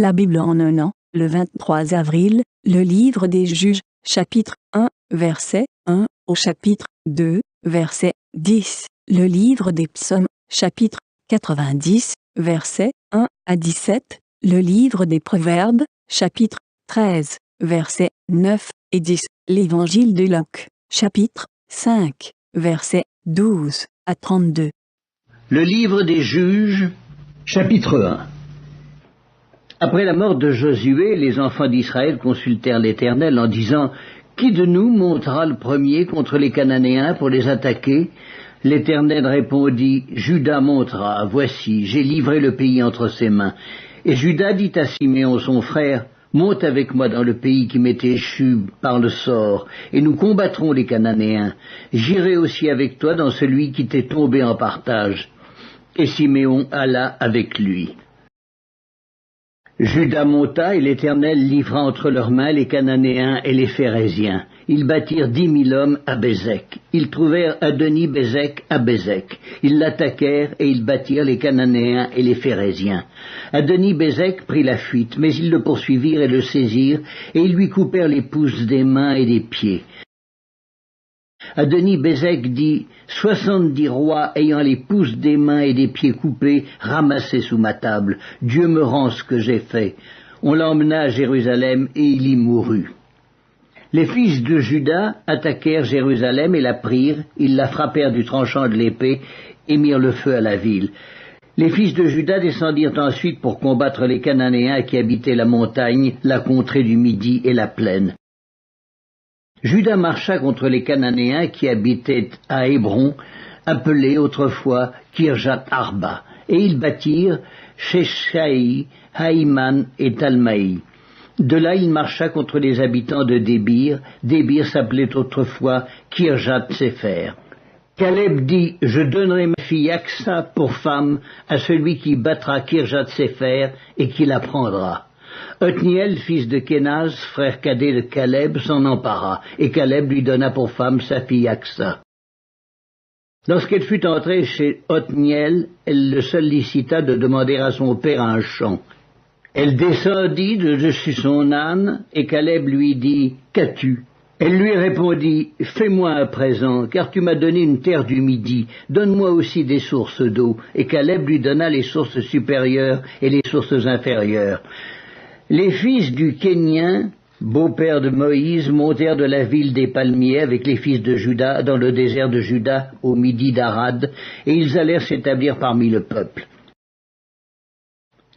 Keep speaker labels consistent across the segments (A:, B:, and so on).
A: La Bible en un an, le 23 avril, le livre des Juges, chapitre 1, verset 1 au chapitre 2, verset 10. Le livre des Psaumes, chapitre 90, versets 1 à 17. Le livre des Proverbes, chapitre 13, versets 9 et 10. L'évangile de Luc, chapitre 5, versets 12 à 32.
B: Le livre des Juges, chapitre 1. Après la mort de Josué, les enfants d'Israël consultèrent l'Éternel en disant « Qui de nous montera le premier contre les Cananéens pour les attaquer ?» L'Éternel répondit « Juda montera, voici, j'ai livré le pays entre ses mains. » Et Juda dit à Siméon son frère « Monte avec moi dans le pays qui m'est échu par le sort, et nous combattrons les Cananéens. J'irai aussi avec toi dans celui qui t'est tombé en partage. » Et Siméon alla avec lui. Juda monta, et l'Éternel livra entre leurs mains les Cananéens et les Phéréziens. Ils bâtirent 10 000 hommes à Bézek. Ils trouvèrent Adoni-Bézek à Bézek. Ils l'attaquèrent, et ils battirent les Cananéens et les Phéréziens. Adoni-Bézek prit la fuite, mais ils le poursuivirent et le saisirent, et ils lui coupèrent les pouces des mains et des pieds. Adoni-Bézek dit « 70 rois ayant les pouces des mains et des pieds coupés, ramassés sous ma table. Dieu me rend ce que j'ai fait. » On l'emmena à Jérusalem, et il y mourut. Les fils de Juda attaquèrent Jérusalem et la prirent, ils la frappèrent du tranchant de l'épée, et mirent le feu à la ville. Les fils de Juda descendirent ensuite pour combattre les Cananéens qui habitaient la montagne, la contrée du Midi et la plaine. Juda marcha contre les Cananéens qui habitaient à Hébron, appelé autrefois Kirjat Arba, et ils bâtirent Sheshaï, Haïman et Talmaï. De là il marcha contre les habitants de Débir. Débir s'appelait autrefois Kirjat Sefer. Caleb dit « Je donnerai ma fille Aksa pour femme à celui qui battra Kirjat Sefer et qui la prendra. » Othniel, fils de Kénaz, frère cadet de Caleb, s'en empara, et Caleb lui donna pour femme sa fille Aksa. Lorsqu'elle fut entrée chez Othniel, elle le sollicita de demander à son père un champ. Elle descendit de dessus son âne, et Caleb lui dit « Qu'as-tu » Elle lui répondit « Fais-moi un présent, car tu m'as donné une terre du Midi, donne-moi aussi des sources d'eau. » Et Caleb lui donna les sources supérieures et les sources inférieures. Les fils du Kénien, beau-père de Moïse, montèrent de la ville des palmiers avec les fils de Juda dans le désert de Juda au midi d'Arad, et ils allèrent s'établir parmi le peuple.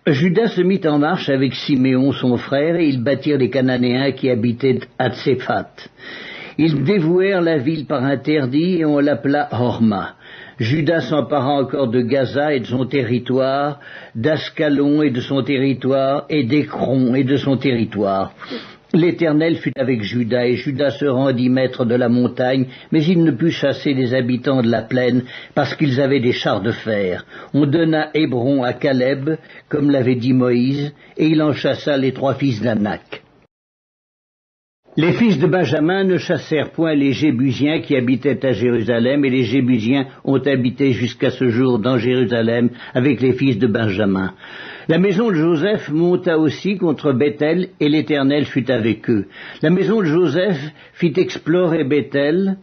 B: Juda se mit en marche avec Siméon son frère, et ils battirent les Cananéens qui habitaient à Tséphat. Ils dévouèrent la ville par interdit, et on l'appela Horma. Juda s'empara encore de Gaza et de son territoire, d'Ascalon et de son territoire, et d'Écron et de son territoire. L'Éternel fut avec Juda, et Juda se rendit maître de la montagne, mais il ne put chasser les habitants de la plaine, parce qu'ils avaient des chars de fer. On donna Hébron à Caleb, comme l'avait dit Moïse, et il en chassa les 3 fils d'Anak. Les fils de Benjamin ne chassèrent point les Jébusiens qui habitaient à Jérusalem, et les Jébusiens ont habité jusqu'à ce jour dans Jérusalem avec les fils de Benjamin. La maison de Joseph monta aussi contre Béthel, et l'Éternel fut avec eux. La maison de Joseph fit explorer Béthel,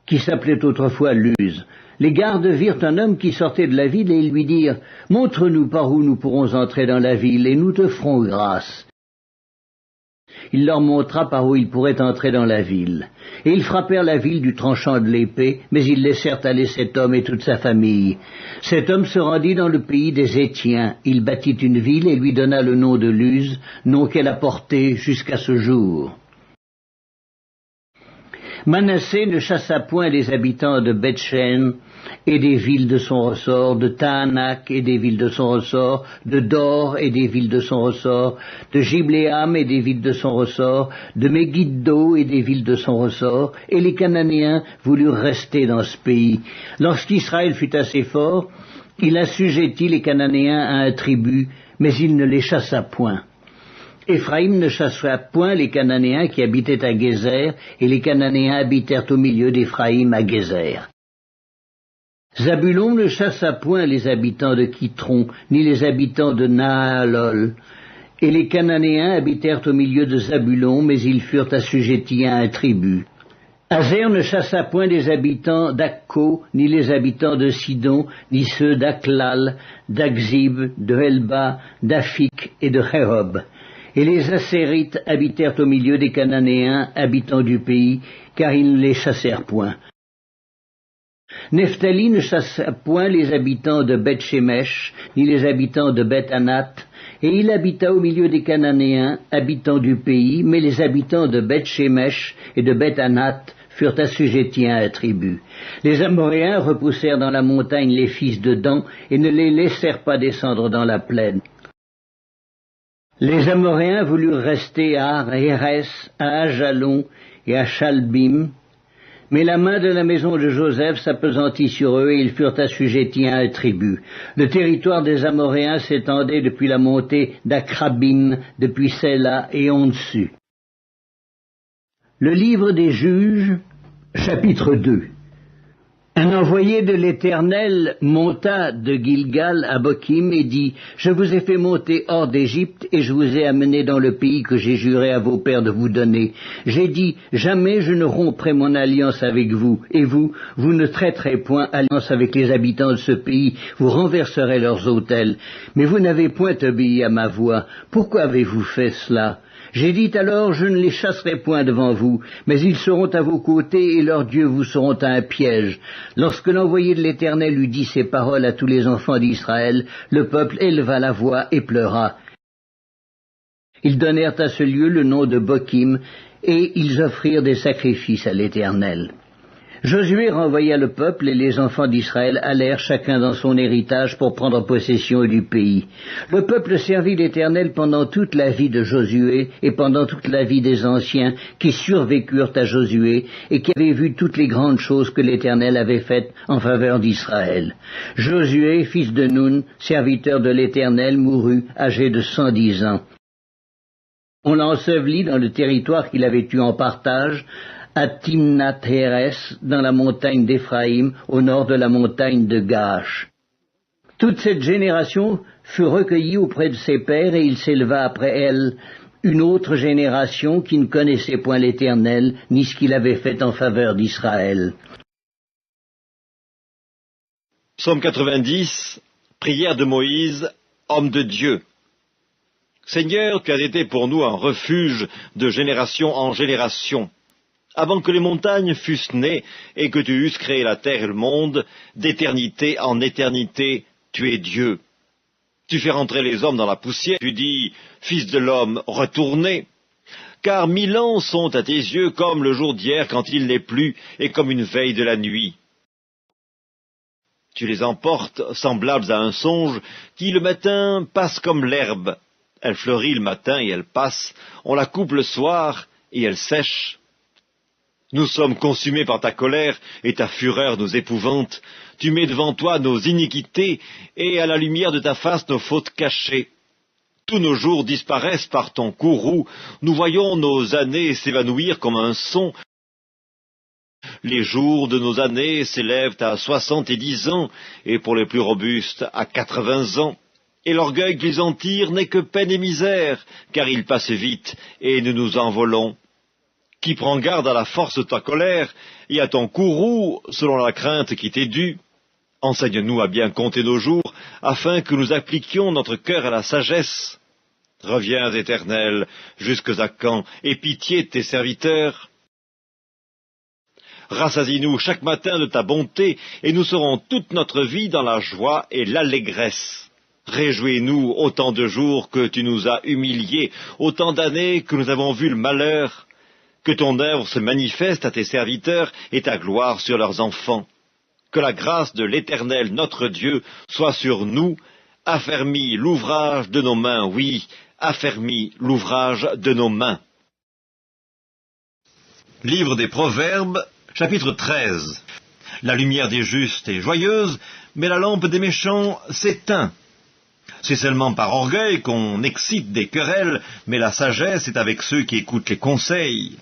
B: qui s'appelait autrefois Luz. Les gardes virent un homme qui sortait de la ville, et ils lui dirent « Montre-nous par où nous pourrons entrer dans la ville, et nous te ferons grâce. » Il leur montra par où ils pourraient entrer dans la ville. Et ils frappèrent la ville du tranchant de l'épée, mais ils laissèrent aller cet homme et toute sa famille. Cet homme se rendit dans le pays des Étiens. Il bâtit une ville et lui donna le nom de Luz, nom qu'elle a porté jusqu'à ce jour. Manassé ne chassa point les habitants de Beth-Shen et des villes de son ressort, de Tahanak et des villes de son ressort, de Dor et des villes de son ressort, de Gibléam et des villes de son ressort, de Megiddo et des villes de son ressort, et les Cananéens voulurent rester dans ce pays. Lorsqu'Israël fut assez fort, il assujettit les Cananéens à un tribut, mais il ne les chassa point. Éphraïm ne chassa point les Cananéens qui habitaient à Gézer, et les Cananéens habitèrent au milieu d'Éphraïm à Gézer. Zabulon ne chassa point les habitants de Kitron, ni les habitants de Nahalol. Et les Cananéens habitèrent au milieu de Zabulon, mais ils furent assujettis à un tribut. Azer ne chassa point les habitants d'Akko, ni les habitants de Sidon, ni ceux d'Aklal, d'Akzib, de Helba, d'Afik et de Rehob. Et les Asérites habitèrent au milieu des Cananéens, habitants du pays, car ils ne les chassèrent point. Nephtali ne chassa point les habitants de Beth-Shemesh, ni les habitants de Beth-Anath, et il habita au milieu des Cananéens, habitants du pays, mais les habitants de Beth-Shemesh et de Beth-Anath furent assujettis à un tribut. Les Amoréens repoussèrent dans la montagne les fils de Dan, et ne les laissèrent pas descendre dans la plaine. Les Amoréens voulurent rester à Ar-Hérès, à Ajalon et à Chalbim, mais la main de la maison de Joseph s'appesantit sur eux et ils furent assujettis à un tribut. Le territoire des Amoréens s'étendait depuis la montée d'Akrabim, depuis Séla et en dessus. Le livre des Juges, chapitre 2. Un envoyé de l'Éternel monta de Gilgal à Bokim et dit, « Je vous ai fait monter hors d'Égypte et je vous ai amené dans le pays que j'ai juré à vos pères de vous donner. J'ai dit, jamais je ne romprai mon alliance avec vous, et vous ne traiterez point alliance avec les habitants de ce pays, vous renverserez leurs autels. Mais vous n'avez point obéi à ma voix. Pourquoi avez-vous fait cela ? J'ai dit alors, je ne les chasserai point devant vous, mais ils seront à vos côtés et leurs dieux vous seront un piège. Lorsque l'envoyé de l'Éternel eut dit ces paroles à tous les enfants d'Israël, le peuple éleva la voix et pleura. Ils donnèrent à ce lieu le nom de Bokim, et ils offrirent des sacrifices à l'Éternel. Josué renvoya le peuple et les enfants d'Israël allèrent chacun dans son héritage pour prendre possession du pays. Le peuple servit l'Éternel pendant toute la vie de Josué et pendant toute la vie des anciens qui survécurent à Josué et qui avaient vu toutes les grandes choses que l'Éternel avait faites en faveur d'Israël. Josué, fils de Nun, serviteur de l'Éternel, mourut âgé de 110 ans. On l'ensevelit dans le territoire qu'il avait eu en partage, à Timnath-Hérès, dans la montagne d'Éphraïm, au nord de la montagne de Gaash. Toute cette génération fut recueillie auprès de ses pères, et il s'éleva après elle une autre génération qui ne connaissait point l'Éternel, ni ce qu'il avait fait en faveur d'Israël.
C: Psaume 90, prière de Moïse, homme de Dieu. Seigneur, tu as été pour nous un refuge de génération en génération. Avant que les montagnes fussent nées et que tu eusses créé la terre et le monde, d'éternité en éternité, tu es Dieu. Tu fais rentrer les hommes dans la poussière, tu dis, Fils de l'homme, retournez. Car 1000 ans sont à tes yeux comme le jour d'hier quand il n'est plus, et comme une veille de la nuit. Tu les emportes semblables à un songe qui le matin passe comme l'herbe. Elle fleurit le matin et elle passe, on la coupe le soir et elle sèche. Nous sommes consumés par ta colère, et ta fureur nous épouvante. Tu mets devant toi nos iniquités, et à la lumière de ta face nos fautes cachées. Tous nos jours disparaissent par ton courroux, nous voyons nos années s'évanouir comme un son. Les jours de nos années s'élèvent à 70 ans, et pour les plus robustes à 80 ans. Et l'orgueil qu'ils en tirent n'est que peine et misère, car il passe vite, et nous nous envolons. Qui prend garde à la force de ta colère et à ton courroux selon la crainte qui t'est due. Enseigne-nous à bien compter nos jours, afin que nous appliquions notre cœur à la sagesse. Reviens, Éternel, jusques à quand, aie pitié de tes serviteurs. Rassasie-nous chaque matin de ta bonté, et nous serons toute notre vie dans la joie et l'allégresse. Réjouis-nous autant de jours que tu nous as humiliés, autant d'années que nous avons vu le malheur. Que ton œuvre se manifeste à tes serviteurs et ta gloire sur leurs enfants. Que la grâce de l'Éternel, notre Dieu, soit sur nous. Affermis l'ouvrage de nos mains, oui, affermis l'ouvrage de nos mains. Livre des Proverbes, chapitre 13. La lumière des justes est joyeuse, mais la lampe des méchants s'éteint. C'est seulement par orgueil qu'on excite des querelles, mais la sagesse est avec ceux qui écoutent les conseils.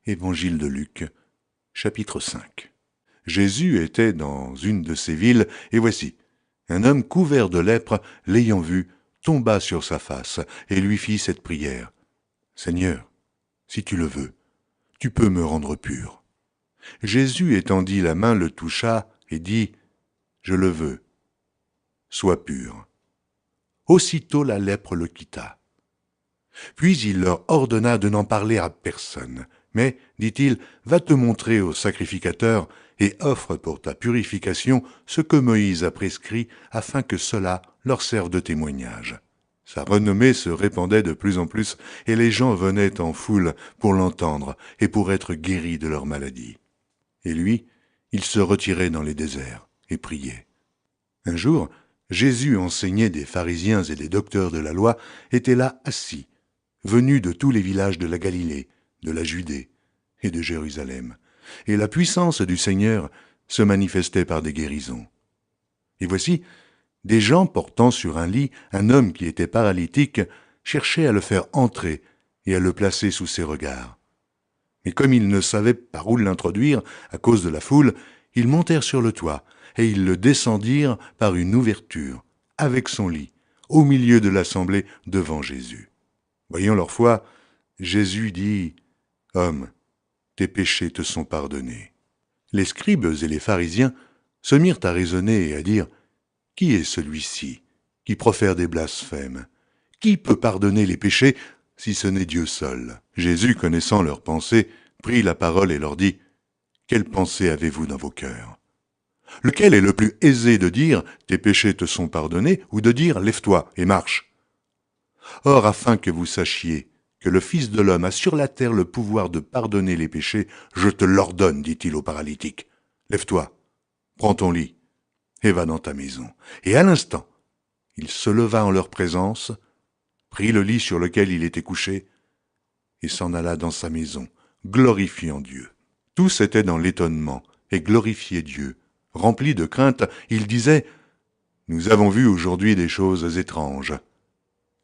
D: Évangile de Luc, chapitre 5. Jésus était dans une de ces villes, et voici, un homme couvert de lèpre, l'ayant vu, tomba sur sa face et lui fit cette prière. « Seigneur, si tu le veux, tu peux me rendre pur. » Jésus étendit la main, le toucha et dit « Je le veux, sois pur. » Aussitôt la lèpre le quitta. Puis il leur ordonna de n'en parler à personne. Mais, dit-il, va te montrer au sacrificateur et offre pour ta purification ce que Moïse a prescrit afin que cela leur serve de témoignage. Sa renommée se répandait de plus en plus et les gens venaient en foule pour l'entendre et pour être guéris de leur maladie. Et lui, il se retirait dans les déserts et priait. Un jour, Jésus, enseigné des pharisiens et des docteurs de la loi, était là assis, venu de tous les villages de la Galilée, de la Judée et de Jérusalem, et la puissance du Seigneur se manifestait par des guérisons. Et voici, des gens portant sur un lit un homme qui était paralytique cherchaient à le faire entrer et à le placer sous ses regards. Mais comme ils ne savaient par où l'introduire à cause de la foule, ils montèrent sur le toit et ils le descendirent par une ouverture, avec son lit, au milieu de l'assemblée devant Jésus. Voyant leur foi, Jésus dit « Homme, tes péchés te sont pardonnés. » Les scribes et les pharisiens se mirent à raisonner et à dire « Qui est celui-ci qui profère des blasphèmes? Qui peut pardonner les péchés si ce n'est Dieu seul ?» Jésus, connaissant leurs pensées, prit la parole et leur dit « Quelle pensée avez-vous dans vos cœurs? Lequel est le plus aisé de dire « Tes péchés te sont pardonnés » ou de dire « Lève-toi et marche » ? Or, afin que vous sachiez que le Fils de l'homme a sur la terre le pouvoir de pardonner les péchés, je te l'ordonne, dit-il au paralytique. Lève-toi, prends ton lit, et va dans ta maison. Et à l'instant, il se leva en leur présence, prit le lit sur lequel il était couché, et s'en alla dans sa maison, glorifiant Dieu. Tous étaient dans l'étonnement, et glorifiaient Dieu. Remplis de crainte, ils disaient « Nous avons vu aujourd'hui des choses étranges. »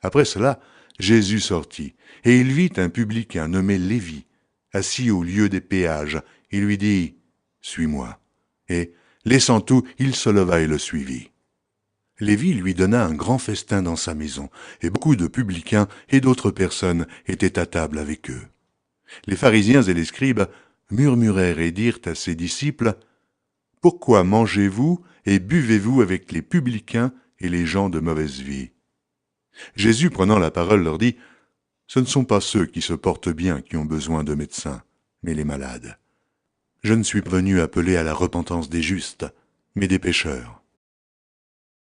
D: Après cela, Jésus sortit, et il vit un publicain nommé Lévi, assis au lieu des péages. Il lui dit « Suis-moi. » Et, laissant tout, il se leva et le suivit. Lévi lui donna un grand festin dans sa maison, et beaucoup de publicains et d'autres personnes étaient à table avec eux. Les pharisiens et les scribes murmurèrent et dirent à ses disciples « Pourquoi mangez-vous et buvez-vous avec les publicains et les gens de mauvaise vie ?» Jésus, prenant la parole, leur dit « Ce ne sont pas ceux qui se portent bien qui ont besoin de médecins, mais les malades. Je ne suis venu appeler à la repentance des justes, mais des pécheurs. »